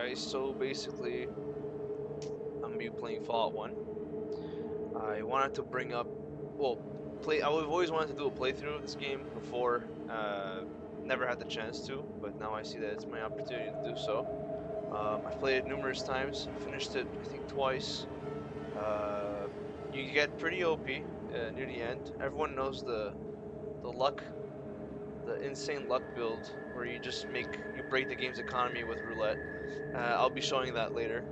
guys. So basically, I'm gonna be playing Fallout 1. I wanted to bring up, well, I've always wanted to do a playthrough of this game before. Never had the chance to, but now I see that it's my opportunity to do so. I've played it numerous times. Finished it, I think, twice. Uh, you get pretty OP near the end. Everyone knows the luck, the insane luck build where you break the game's economy with roulette. I'll be showing that later.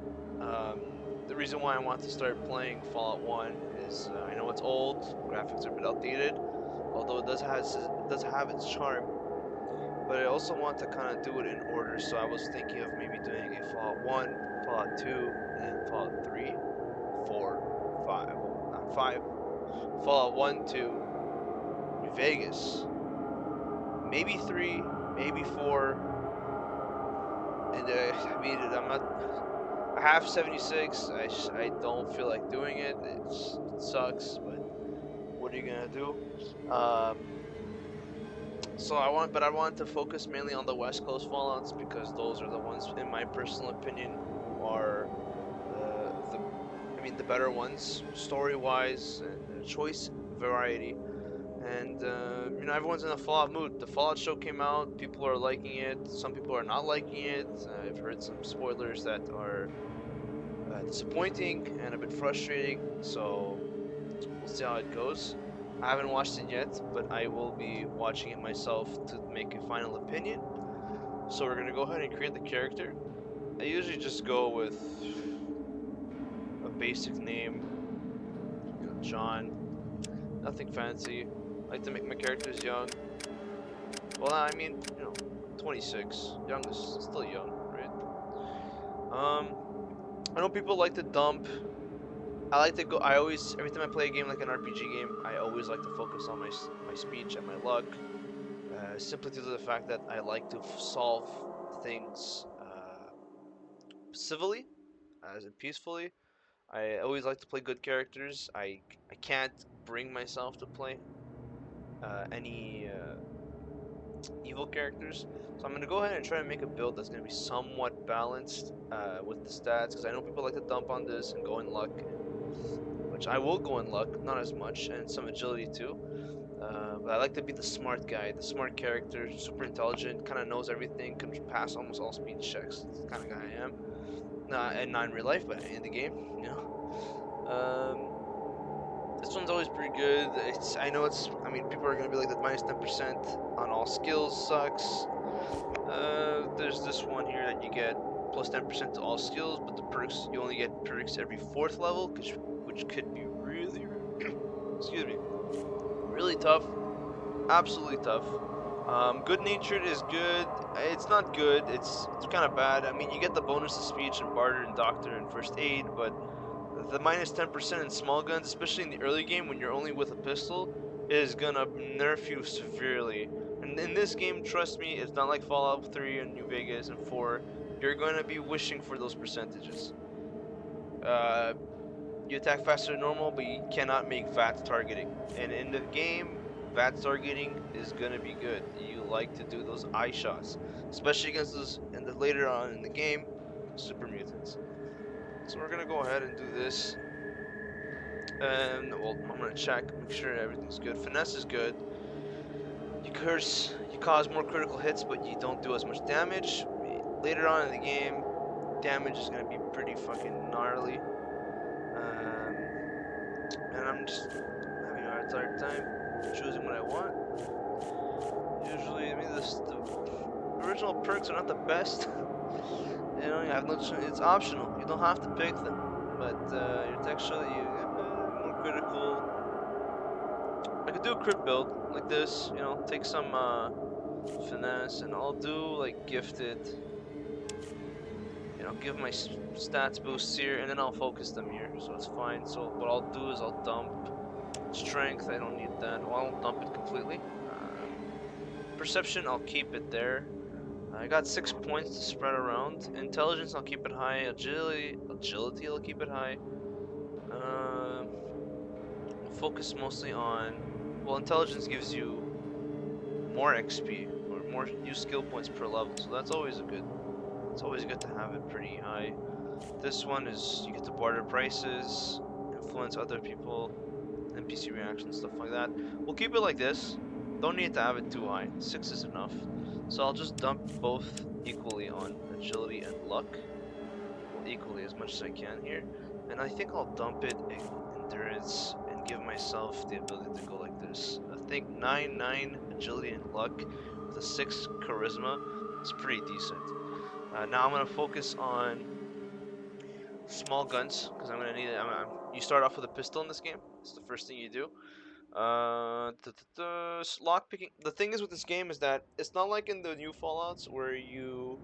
Um, the reason why I want to start playing Fallout 1 is I know it's old, graphics are a bit outdated, although it does have its charm. But I also want to kind of do it in order, so I was thinking of maybe doing a Fallout 1, Fallout 2, and then Fallout 3, 4, 5, not 5, Fallout 1, 2, New Vegas, maybe 3, maybe 4, and I mean, I'm not. I have 76. I don't feel like doing it. It sucks, but what are you gonna do? Um, but I want to focus mainly on the West Coast Fallouts because those are the ones, in my personal opinion, who are the better ones, story-wise and choice variety. And everyone's in a Fallout mood. The Fallout show came out. People are liking it. Some people are not liking it. I've heard some spoilers that are disappointing and a bit frustrating. So we'll see how it goes. I haven't watched it yet, but I will be watching it myself to make a final opinion. So we're gonna go ahead and create the character. I usually just go with a basic name, John. Nothing fancy. I like to make my characters young. Well, I mean, 26. Young is still young, right? I know people like to dump. I like to go. Every time I play a game like an RPG game, I always like to focus on my speech and my luck, simply due to the fact that I like to solve things civilly, as in peacefully. I always like to play good characters. I can't bring myself to play any evil characters. So I'm going to go ahead and try and make a build that's going to be somewhat balanced with the stats, because I know people like to dump on this and go in luck, which I will go in luck, not as much, and some agility too. But I like to be the smart guy, the smart character, super intelligent, kind of knows everything, can pass almost all speed checks. That's the kind of guy I am. And not in real life, but in the game, you know. This one's always pretty good. I mean, people are gonna be like that minus 10% on all skills sucks. There's this one here that you get plus 10% to all skills, but the perks, you only get perks every 4th level, which could be really, excuse me, really tough. Absolutely tough. Good natured is good. It's not good. It's kind of bad. I mean, you get the bonus to speech and barter and doctor and first aid, but the minus 10% in small guns, especially in the early game when you're only with a pistol, is gonna nerf you severely. And in this game, trust me, it's not like Fallout 3 and New Vegas and 4. You're gonna be wishing for those percentages. Uh, you attack faster than normal, but you cannot make VATS targeting. And in the game, VATS targeting is gonna be good. You like to do those eye shots, especially against those later on in the game, super mutants. So we're gonna go ahead and do this. And well, I'm gonna check, make sure everything's good. Finesse is good. You cause more critical hits, but you don't do as much damage. Later on in the game, damage is gonna be pretty fucking gnarly. And I'm just having a hard time choosing what I want. Usually, I mean, the original perks are not the best. You have no choice. It's optional. You don't have to pick them. But your tech show that you more critical. I could do a crit build like this. Take some finesse, and I'll do like gifted. Give my stats boosts here, and then I'll focus them here, so it's fine. So what I'll do is I'll dump strength. I don't need that. Well, I'll dump it completely. Perception, I'll keep it there. I got 6 points to spread around. Intelligence, I'll keep it high. Agility, I'll keep it high. I'll focus mostly on. Well, intelligence gives you more XP or more new skill points per level, so that's always a good It's always good to have it pretty high. This one is you get to barter prices, influence other people, NPC reactions, stuff like that. We'll keep it like this. Don't need to have it too high. 6 is enough. So I'll just dump both equally on agility and luck. Well, equally as much as I can here. And I think I'll dump it in endurance and give myself the ability to go like this. I think 9 agility and luck with a 6 charisma is pretty decent. Now I'm gonna focus on small guns because I'm gonna need it. You start off with a pistol in this game. It's the first thing you do. Lock picking. The thing is with this game is that it's not like in the new Fallout's where you.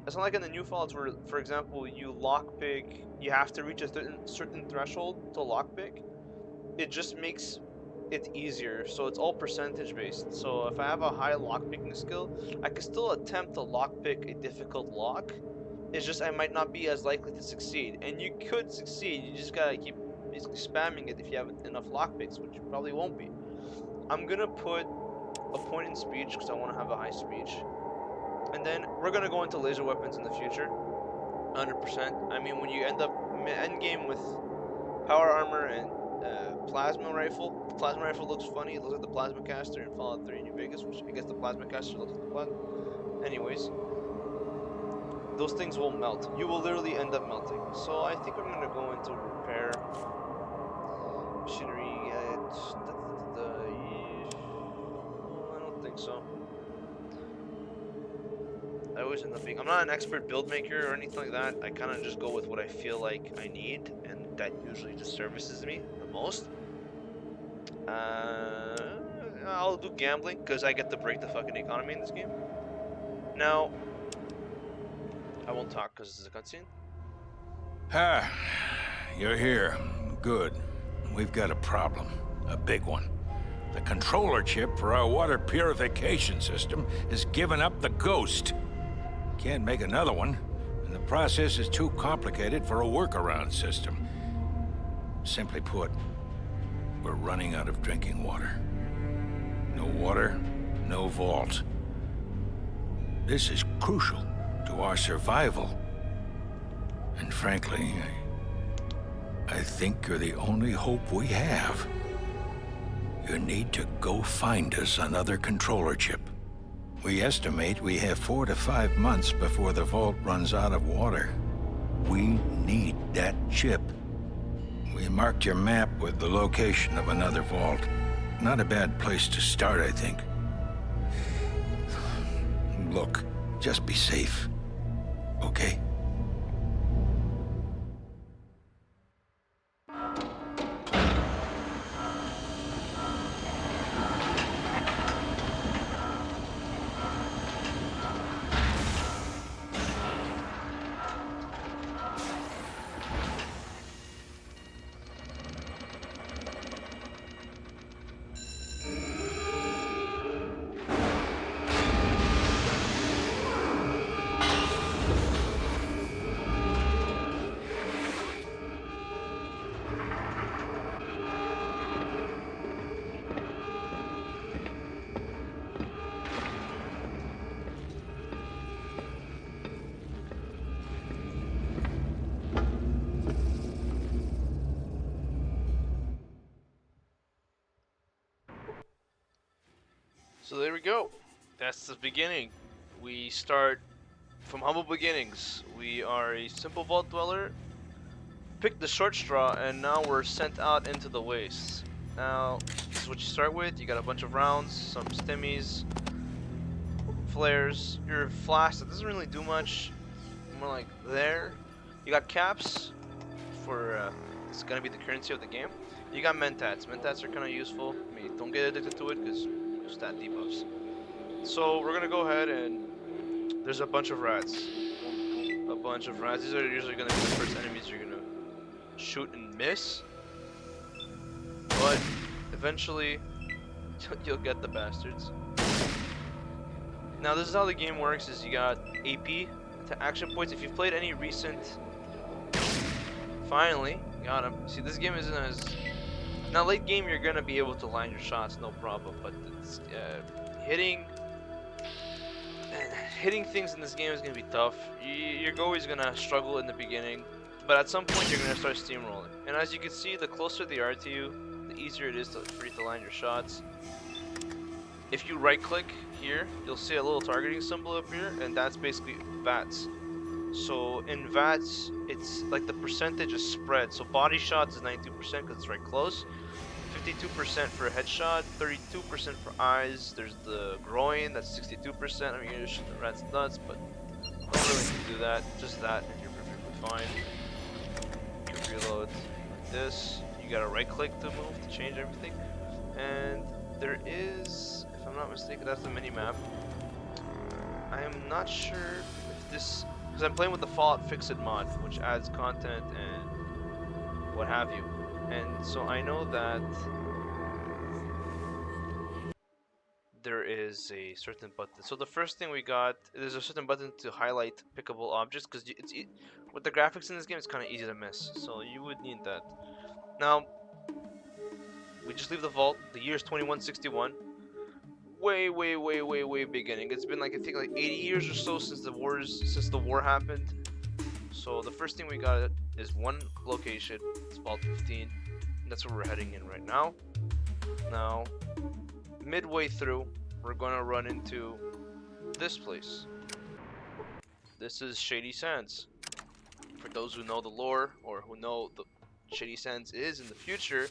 It's not like in the new Fallout's where, for example, you lockpick. You have to reach a certain threshold to lockpick. It just makes it easier. So it's all percentage based. So if I have a high lockpicking skill, I can still attempt to lockpick a difficult lock. It's just I might not be as likely to succeed. And you could succeed. You just gotta keep basically spamming it if you have enough lockpicks, which you probably won't be. I'm gonna put a point in speech because I want to have a high speech. And then we're gonna go into laser weapons in the future. 100%. I mean, when you end up end game with power armor and plasma rifle, the plasma rifle looks funny. It looks like the plasma caster in Fallout 3 New Vegas, which I guess the plasma caster looks like the plasma. Anyways, those things will melt. You will literally end up melting. So I think I'm gonna go into repair machinery. I don't think so. I always end up being. I'm not an expert build maker or anything like that. I kind of just go with what I feel like I need, and that usually just services me the most. I'll do gambling because I get to break the fucking economy in this game. Now, I won't talk because this is a cutscene. Ah, you're here. Good. We've got a problem. A big one. The controller chip for our water purification system has given up the ghost. Can't make another one, and the process is too complicated for a workaround system. Simply put, we're running out of drinking water. No water, no vault. This is crucial to our survival. And frankly, I think you're the only hope we have. You need to go find us another controller chip. We estimate we have 4 to 5 months before the vault runs out of water. We need that chip. We marked your map with the location of another vault. Not a bad place to start, I think. Look, just be safe. Okay? So there we go. That's the beginning. We start from humble beginnings. We are a simple vault dweller, picked the short straw, and now we're sent out into the wastes. Now, this is what you start with. You got a bunch of rounds, some stimmies, flares, your flask that doesn't really do much, more like there. You got caps for, it's gonna be the currency of the game. You got mentats. Mentats are kind of useful. I mean, don't get addicted to it because stat debuffs. So we're gonna go ahead and there's a bunch of rats. A bunch of rats. These are usually gonna be the first enemies you're gonna shoot and miss. But eventually you'll get the bastards. Now this is how the game works, is you got AP to action points. If you've played any recent, finally, got him. See, this game isn't as, now late game you're gonna be able to line your shots, no problem, but it's, hitting And hitting things in this game is gonna be tough. You're always gonna struggle in the beginning, but at some point you're gonna start steamrolling. And as you can see, the closer they are to you, the easier it is for you to land your shots. If you right click here, you'll see a little targeting symbol appear, and that's basically VATS. So in VATS, it's like the percentage is spread. So body shots is 92% because it's right close. 52% for a headshot, 32% for eyes. There's the groin, that's 62%. I mean, you're gonna shoot the rat's nuts, but don't really need to do that. Just that, and you're perfectly fine. You can reload like this. You gotta right click to move to change everything. And there is, if I'm not mistaken, that's the mini map. I am not sure if this, because I'm playing with the Fallout Fix-It mod, which adds content and what have you. And so I know that there is a certain button. So the first thing we got, there's a certain button to highlight pickable objects because with the graphics in this game, it's kind of easy to miss. So you would need that. Now we just leave the vault. The year is 2161. Way, way, way, way, way beginning. It's been like I think like 80 years or so since the war happened. So the first thing we got is one location. It's vault 15. And that's where we're heading in right now. Now, midway through, we're gonna run into this place. This is Shady Sands. For those who know the lore or who know the Shady Sands is in the future,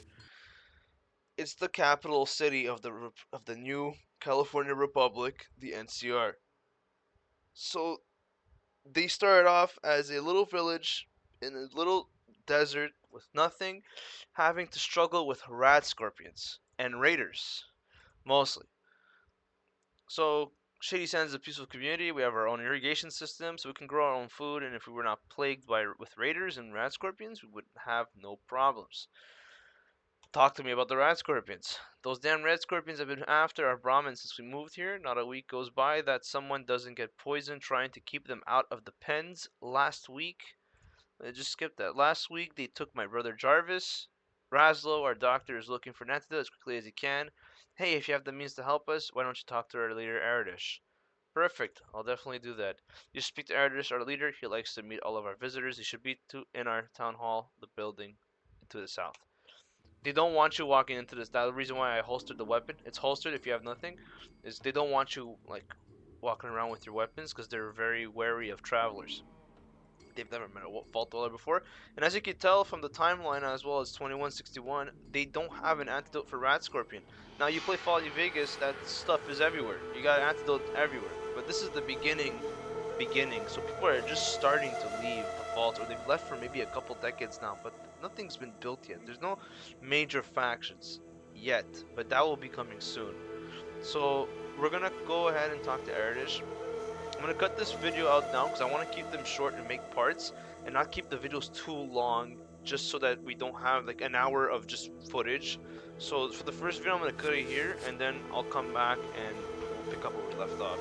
it's the capital city of the new California Republic, the NCR. So they started off as a little village in a little desert with nothing, having to struggle with rat scorpions and raiders mostly. So Shady Sands is a peaceful community. We have our own irrigation system, so we can grow our own food. And if we were not plagued with raiders and rat scorpions, we would have no problems. Talk to me about the rat scorpions. Those damn rat scorpions have been after our Brahmins since we moved here. Not a week goes by that someone doesn't get poisoned trying to keep them out of the pens. Last week, I just skipped that. Last week they took my brother Jarvis. Raslo, our doctor, is looking for an antidote as quickly as he can. Hey, if you have the means to help us, why don't you talk to our leader, Aradish? Perfect. I'll definitely do that. You speak to Aradish, our leader. He likes to meet all of our visitors. He should be in our town hall, the building to the south. They don't want you walking into this. That's the reason why I holstered the weapon. It's holstered if you have nothing. Is they don't want you like walking around with your weapons because they're very wary of travelers. They've never met a fault dweller before. And as you can tell from the timeline as well as 2161, they don't have an antidote for rat scorpion. Now you play Fallout New Vegas, that stuff is everywhere. You got an antidote everywhere. But this is the beginning. So people are just starting to leave the vault, or they've left for maybe a couple decades now, but nothing's been built yet. There's no major factions yet, but that will be coming soon. So we're gonna go ahead and talk to Erdish. I'm gonna cut this video out now because I want to keep them short and make parts and not keep the videos too long, just so that we don't have like an hour of just footage. So for the first video I'm gonna cut it here and then I'll come back and we'll pick up where we left off.